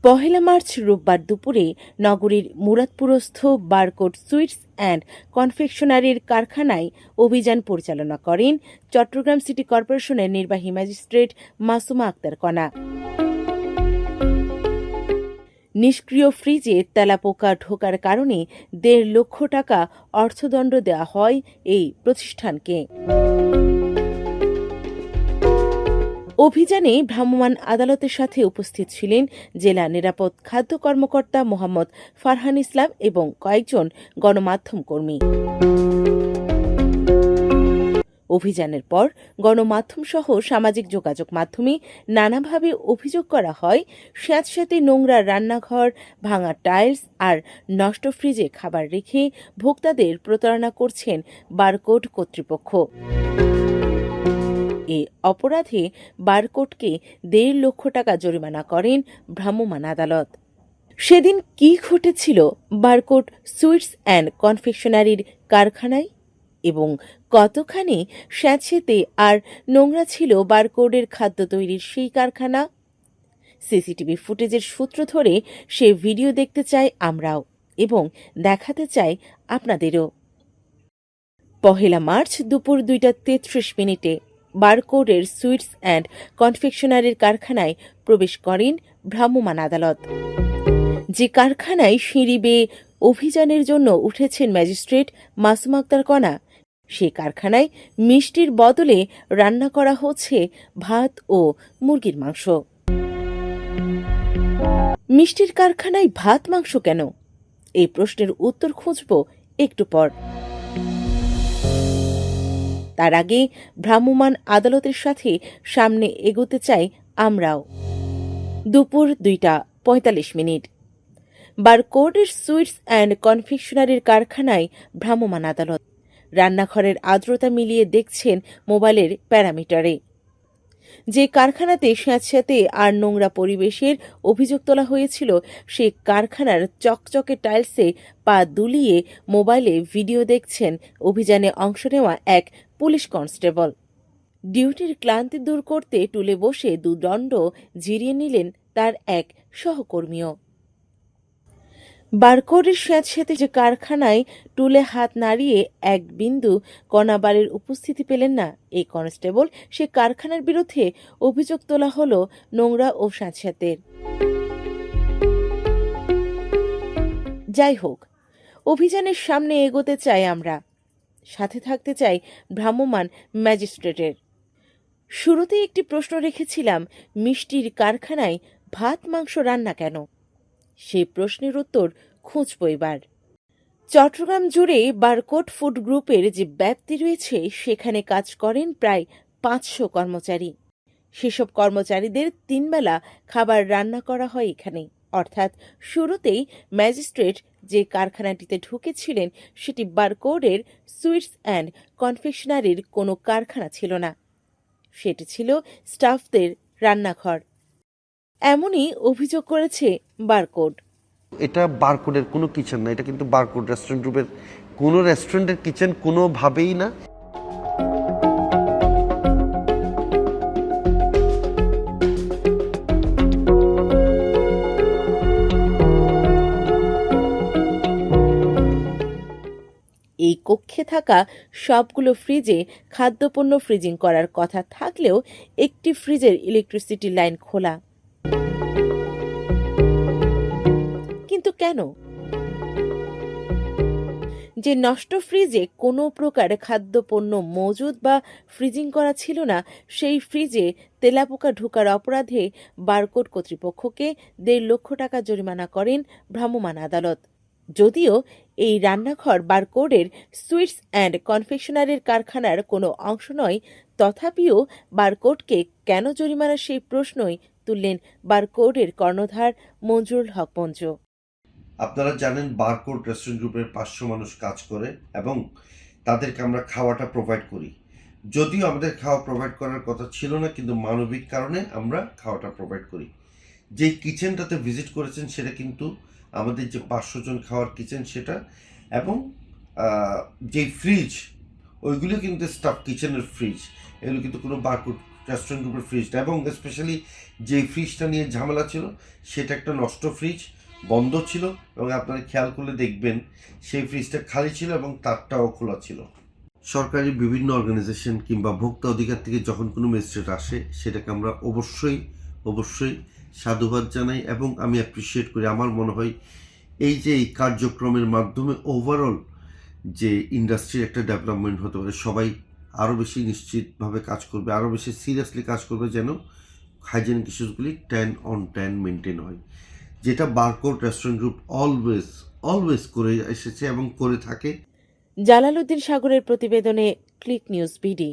পহেলা March রোববার দুপুরে নগরীর মুরাদপুরস্থ বারকোড সুইটস অ্যান্ড কনফেকশনারির কারখানায় অভিযান পরিচালনা করেন চট্টগ্রাম সিটি কর্পোরেশনের নির্বাহী ম্যাজিস্ট্রেট মাসুমা আক্তার কণা। নিষ্ক্রিয় ফ্রিজে তেলাপোকা ঢোকার কারণে ১.৫ লক্ষ টাকা অর্থদণ্ড দেওয়া হয় এই প্রতিষ্ঠানকে। অভিযানে ভ্রাম্যমাণ আদালতের সাথে উপস্থিত ছিলেন জেলা নিরাপদ খাদ্য কর্মকর্তা মোহাম্মদ ফারহান ইসলাম এবং কয়েকজন গণমাধ্যম কর্মী। অভিযানের পর গণমাধ্যমসহ সামাজিক যোগাযোগ মাধ্যমে নানাভাবে অভিযোগ করা হয় স্যাঁতস্যাঁতে নোংরা রান্নাঘর, ভাঙা টাইলস আর নষ্ট ফ্রিজে খাবার রেখে ভোক্তাদের প্রতারণা করছেন বারকোড কর্তৃপক্ষ। এ অপরাধে বারকোডকে ১.৫ লক্ষ টাকা জরিমানা করেন ভ্রাম্যমাণ আদালত। সেদিন কি ঘটেছিল বারকোড সুইটস অ্যান্ড কনফেকশনারির কারখানায় এবং কতখানি স্যাঁতসেঁতে আর নোংরা ছিল বারকোডের খাদ্য তৈরির সেই কারখানা? সিসিটিভি ফুটেজের সূত্র ধরে সে ভিডিও দেখতে চাই আমরাও এবং দেখাতে চাই আপনাদেরও। পহেলা মার্চ দুপুর ২:৩৩ বারকোডের সুইটস অ্যান্ড কনফেকশনারির কারখানায় প্রবেশ করেন ভ্রাম্যমাণ আদালত। যে কারখানায় সিঁড়ি বেয়ে অভিযানের জন্য উঠেছেন ম্যাজিস্ট্রেট মাসুমা আক্তার কণা, সে কারখানায় মিষ্টির বদলে রান্না করা হচ্ছে ভাত ও মুরগির মাংস। মিষ্টির কারখানায় ভাত মাংস কেন? এই প্রশ্নের উত্তর খুঁজব একটু পর। তার আগে ভ্রাম্যমাণ আদালতের সাথে সামনে এগোতে চাই আমরাও। দুপুর ২:৪৫ বারকোডের সুইটস অ্যান্ড কনফেকশনারির কারখানায় ভ্রাম্যমাণ আদালত রান্নাঘরের আর্দ্রতা মিলিয়ে দেখছেন মোবাইলের প্যারামিটারে। যে কারখানাতে স্যাঁতস্যাঁতে আর নোংরা পরিবেশের অভিযোগ তোলা হয়েছিল, সে কারখানার চকচকে টাইলসে পা দুলিয়ে মোবাইলে ভিডিও দেখছেন অভিযানে অংশ নেওয়া এক পুলিশ কনস্টেবল। ডিউটির ক্লান্তি দূর করতে টুলে বসে দুদণ্ড জিরিয়ে নিলেন তার এক সহকর্মীও। বারকোডের স্যাঁতস্যাঁতে যে কারখানায় টুলে হাত নাড়িয়ে এক বিন্দু কণাবালির উপস্থিতি পেলেন না এই কনস্টেবল, সে কারখানার বিরুদ্ধে অভিযোগ তোলা হলো নোংরা ও স্যাঁতস্যাঁতের। যাই হোক, অভিযানের সামনে এগোতে চাই আমরা, সাথে থাকতে চাই ভ্রাম্যমাণ ম্যাজিস্ট্রেটের। শুরুতে একটি প্রশ্ন রেখেছিলাম, মিষ্টির কারখানায় ভাত মাংস রান্না কেন? সেই প্রশ্নের উত্তর খুঁজব এবার। চট্টগ্রাম জুড়ে বারকোড ফুড গ্রুপের যে ব্যাপ্তি রয়েছে, সেখানে কাজ করেন প্রায় ৫০০ কর্মচারী। সেসব কর্মচারীদের ৩ বেলা খাবার রান্না করা হয় এখানে। অর্থাৎ শুরুতেই ম্যাজিস্ট্রেট যে কারখানাটিতে ঢুকেছিলেন, সেটি বারকোডের সুইটস অ্যান্ড কনফেকশনারির কোনো কারখানা ছিল না, সেটি ছিল স্টাফদের রান্নাঘর। এমনই অভিযোগ করেছে বারকোড। এটা বারকোডের কোনো কিচেন না, এটা কিন্তু বারকোড রেস্টুরেন্ট গ্রুপের কোনো রেস্টুরেন্টের কিচেন কোনোভাবেই না। এই কক্ষে থাকা সবগুলো ফ্রিজে খাদ্যপণ্য ফ্রিজিং করার কথা থাকলেও একটি ফ্রিজের ইলেকট্রিসিটি লাইন খোলা। কিন্তু কেন? যে নষ্ট ফ্রিজে কোনো প্রকার খাদ্যপণ্য মজুদ বা ফ্রিজিং করা ছিল না, সেই ফ্রিজে তেলাপোকা ঢোকার অপরাধে বারকোড কর্তৃপক্ষকে ১.৫ লক্ষ টাকা জরিমানা করেন ভ্রাম্যমাণ আদালত। যদিও এই রান্নাঘর বারকোডের সুইটস অ্যান্ড কনফেকশনারির কারখানার কোনো অংশ নয়, তথাপিও বারকোডকে কেন জরিমানা সেই প্রশ্নই তুললেন বারকোডের কর্ণধার মঞ্জুরুল হক মঞ্জু। আপনারা জানেন বারকোড রেস্টুরেন্ট গ্রুপের ৫০০ মানুষ কাজ করে এবং তাদেরকে আমরা খাওয়াটা প্রোভাইড করি। যদিও আমাদের খাওয়া প্রোভাইড করার কথা ছিল না, কিন্তু মানবিক কারণে আমরা খাওয়াটা প্রোভাইড করি। যেই কিচেনটাতে ভিজিট করেছেন সেটা কিন্তু আমাদের যে ৫০০ জন খাওয়ার কিচেন সেটা, এবং যেই ফ্রিজ ওইগুলো কিন্তু স্টাফ কিচেনের ফ্রিজ, এগুলো কিন্তু কোনো বারকোড রেস্টুরেন্ট গ্রুপের ফ্রিজটা, এবং স্পেশালি যে ফ্রিজটা নিয়ে ঝামেলা ছিল সেটা একটা নষ্ট ফ্রিজ, বন্ধ ছিল, এবং আপনারা খেয়াল করলে দেখবেন সেই ফ্রিজটা খালি ছিল এবং তারটাও খোলা ছিল। সরকারি বিভিন্ন অর্গানাইজেশন কিংবা ভোক্তা অধিকার থেকে যখন কোনো মেসেজ আসে সেটাকে আমরা অবশ্যই সাধুবাদ জানাই এবং আমি অ্যাপ্রিসিয়েট করি। আমার মনে হয় এই যে এই কার্যক্রমের মাধ্যমে ওভারঅল যে ইন্ডাস্ট্রির একটা ডেভেলপমেন্ট হতে পারে, সবাই আরও বেশি নিশ্চিতভাবে কাজ করবে, আরও বেশি সিরিয়াসলি কাজ করবে, যেন হাইজেনিক ইস্যুসগুলি 10/10 মেনটেন হয়, যেটা বারকোড রেস্টুরেন্ট গ্রুপ অলওয়েজ করে এসেছে এবং করে থাকে। জালালউদ্দিন সাগরের প্রতিবেদনে ক্লিক নিউজ বিডি।